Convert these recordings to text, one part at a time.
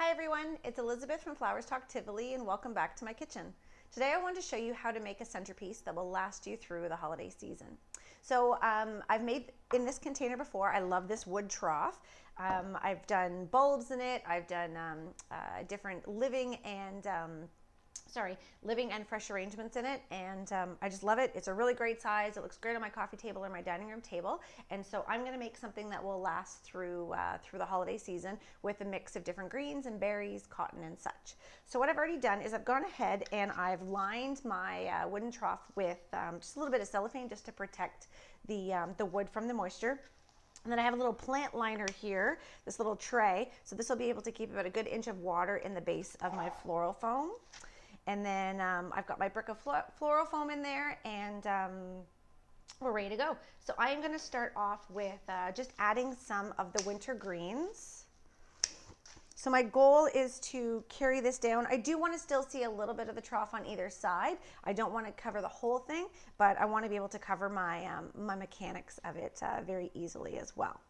Hi everyone, it's Elizabeth from Flowers Talk Tivoli and welcome back to my kitchen. Today I want to show you how to make a centerpiece that will last you through the holiday season. So I've made in this container before. I love this wood trough. I've done bulbs in it. I've done different living and fresh arrangements in it, and I just love it. It's a really great size. It looks great on my coffee table or my dining room table, and so I'm going to make something that will last through the holiday season with a mix of different greens and berries, cotton, and such. So what I've already done is I've gone ahead and I've lined my wooden trough with just a little bit of cellophane just to protect the wood from the moisture. And then I have a little plant liner here, this little tray, so this will be able to keep about a good inch of water in the base of my floral foam. And then I've got my brick of floral foam in there, and we're ready to go. So I am going to start off with just adding some of the winter greens. So my goal is to carry this down. I do want to still see a little bit of the trough on either side. I don't want to cover the whole thing, but I want to be able to cover my, my mechanics of it very easily as well.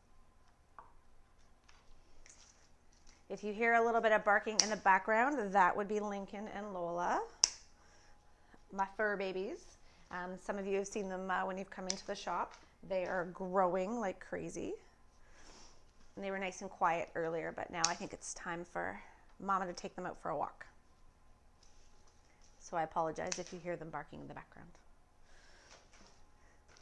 If you hear a little bit of barking in the background, that would be Lincoln and Lola, my fur babies. Some of you have seen them when you've come into the shop. They are growing like crazy. And they were nice and quiet earlier, but now I think it's time for Mama to take them out for a walk. So I apologize if you hear them barking in the background.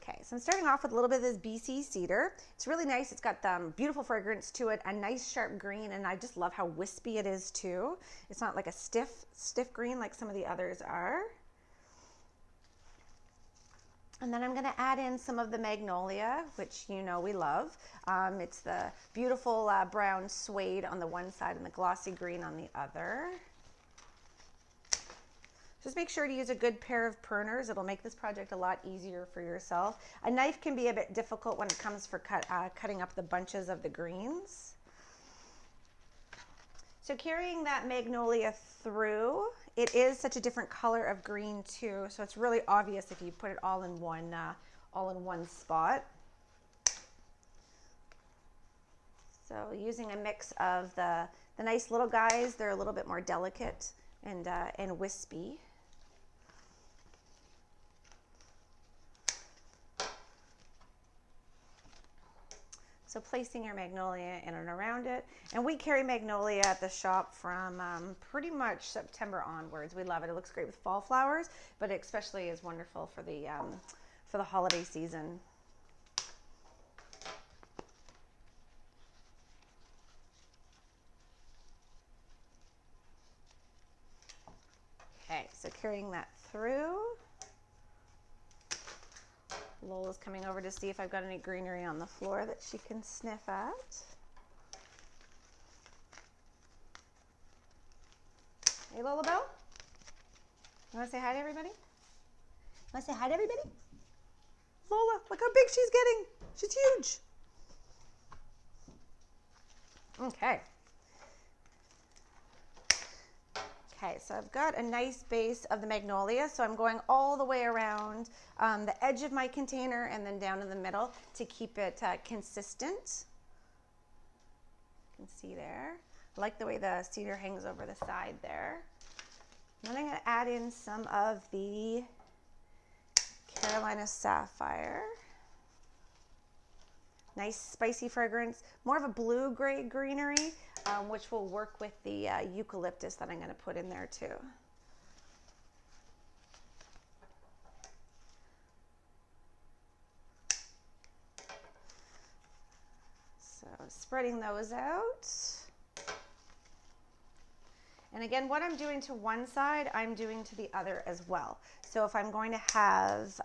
Okay, so I'm starting off with a little bit of this BC cedar. It's really nice. It's got beautiful fragrance to it, a nice sharp green, and I just love how wispy it is too. It's not like a stiff green like some of the others are. And then I'm going to add in some of the magnolia, which you know we love. It's the beautiful brown suede on the one side and the glossy green on the other. Just make sure to use a good pair of pruners. It'll make this project a lot easier for yourself. A knife can be a bit difficult when it comes for cutting up the bunches of the greens. So carrying that magnolia through, it is such a different color of green too, so it's really obvious if you put it all in one spot. So using a mix of the nice little guys, they're a little bit more delicate and wispy. So placing your magnolia in and around it. And we carry magnolia at the shop from pretty much September onwards. We love it. It looks great with fall flowers, but it especially is wonderful for the holiday season. Okay, so carrying that through. Lola's coming over to see if I've got any greenery on the floor that she can sniff at. Hey, Lola Bell? You want to say hi to everybody? Want to say hi to everybody? Lola, look how big she's getting. She's huge. Okay. Okay, so I've got a nice base of the magnolia, so I'm going all the way around the edge of my container and then down in the middle to keep it consistent. You can see there. I like the way the cedar hangs over the side there. And then I'm going to add in some of the Carolina Sapphire. Nice spicy fragrance, more of a blue-gray greenery, which will work with the eucalyptus that I'm going to put in there too. So spreading those out. And again, what I'm doing to one side, I'm doing to the other as well. So if I'm going to have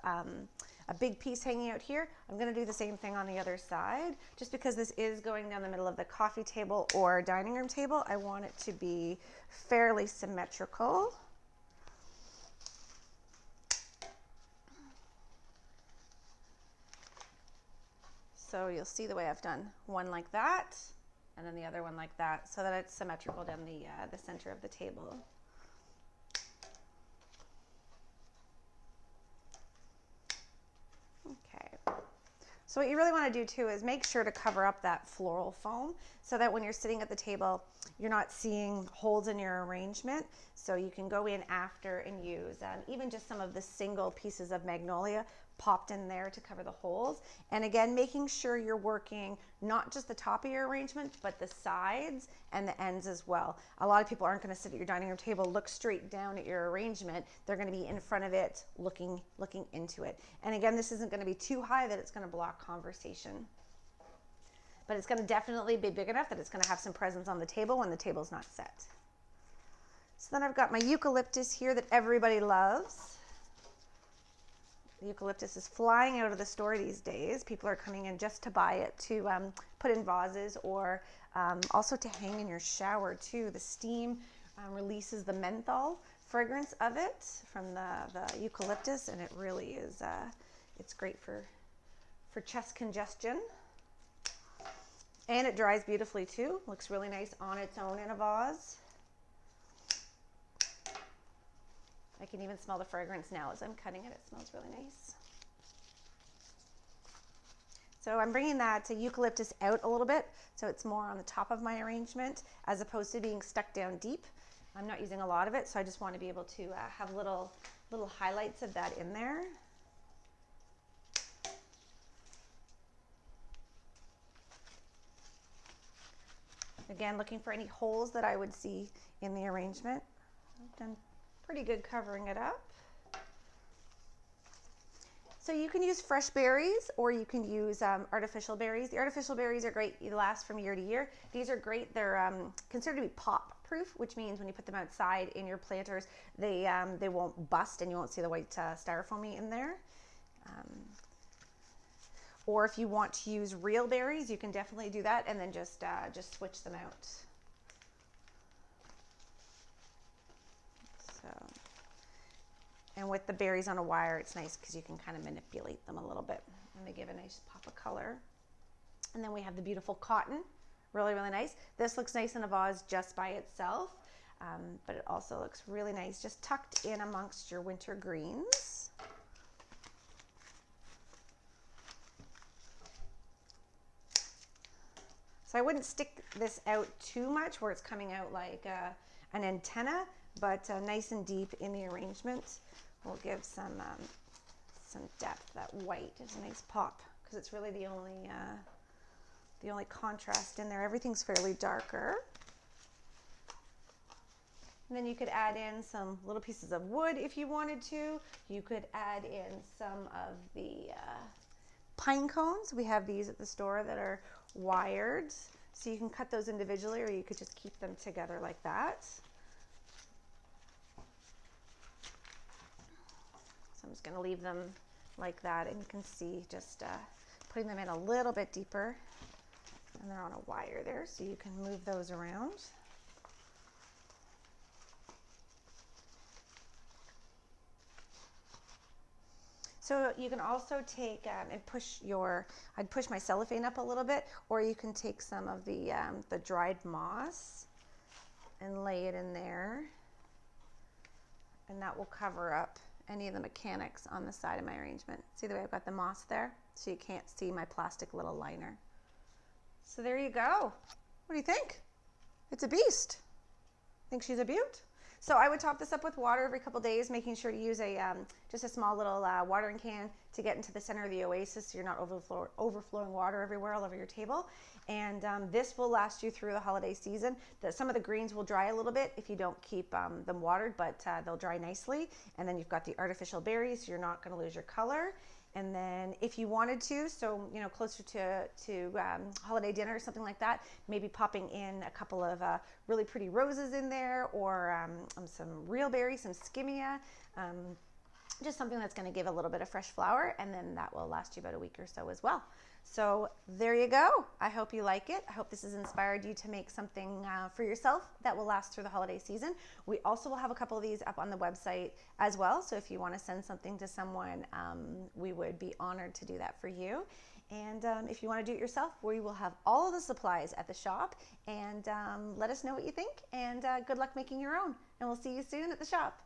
a big piece hanging out here, I'm going to do the same thing on the other side. Just because this is going down the middle of the coffee table or dining room table, I want it to be fairly symmetrical. So you'll see the way I've done one like that, and then the other one like that, so that it's symmetrical down the center of the table. So what you really want to do too is make sure to cover up that floral foam so that when you're sitting at the table, you're not seeing holes in your arrangement. So you can go in after and use even just some of the single pieces of magnolia popped in there to cover the holes. And again, making sure you're working not just the top of your arrangement, but the sides and the ends as well. A lot of people aren't going to sit at your dining room table, look straight down at your arrangement. They're going to be in front of it, looking into it. And again, this isn't going to be too high that it's going to block conversation. But it's going to definitely be big enough that it's going to have some presence on the table when the table's not set. So then I've got my eucalyptus here that everybody loves. The eucalyptus is flying out of the store these days. People are coming in just to buy it to put in vases or also to hang in your shower too. The steam releases the menthol fragrance of it from the eucalyptus, and it really is, it's great for chest congestion. And it dries beautifully too. Looks really nice on its own in a vase. I can even smell the fragrance now as I'm cutting it. It smells really nice. So I'm bringing that eucalyptus out a little bit so it's more on the top of my arrangement as opposed to being stuck down deep. I'm not using a lot of it, so I just want to be able to have little highlights of that in there. Again, looking for any holes that I would see in the arrangement. I've done pretty good covering it up. So you can use fresh berries or you can use artificial berries. The artificial berries are great. They last from year to year. These are great. They're considered to be pop proof, which means when you put them outside in your planters, they won't bust and you won't see the white styrofoamy in there. Or if you want to use real berries, you can definitely do that and then just switch them out. So, and with the berries on a wire, it's nice because you can kind of manipulate them a little bit and they give a nice pop of color. And then we have the beautiful cotton, really, really nice. This looks nice in a vase just by itself, but it also looks really nice just tucked in amongst your winter greens. So I wouldn't stick this out too much where it's coming out like an antenna, but nice and deep in the arrangement will give some depth. That white is a nice pop because it's really the only contrast in there. Everything's fairly darker. And then you could add in some little pieces of wood if you wanted to. You could add in some of the pine cones. We have these at the store that are wired, so you can cut those individually or you could just keep them together like that. So I'm just going to leave them like that, and you can see just putting them in a little bit deeper, and they're on a wire there, so you can move those around. So you can also take and I'd push my cellophane up a little bit, or you can take some of the dried moss and lay it in there, and that will cover up any of the mechanics on the side of my arrangement. See the way I've got the moss there? So you can't see my plastic little liner. So there you go. What do you think? It's a beast. Think she's a beaut? So I would top this up with water every couple days, making sure to use just a small little watering can to get into the center of the oasis so you're not overflowing water everywhere all over your table. And this will last you through the holiday season. Some of the greens will dry a little bit if you don't keep them watered, but they'll dry nicely. And then you've got the artificial berries, so you're not going to lose your color. And then if you wanted to, so closer to holiday dinner or something like that, maybe popping in a couple of really pretty roses in there, or some real berries, some skimmia, just something that's going to give a little bit of fresh flower, and then that will last you about a week or so as well. So there you go. I hope you like it. I hope this has inspired you to make something for yourself that will last through the holiday season. We also will have a couple of these up on the website as well. So if you want to send something to someone, we would be honored to do that for you. And if you want to do it yourself, we will have all of the supplies at the shop. And let us know what you think. And good luck making your own. And we'll see you soon at the shop.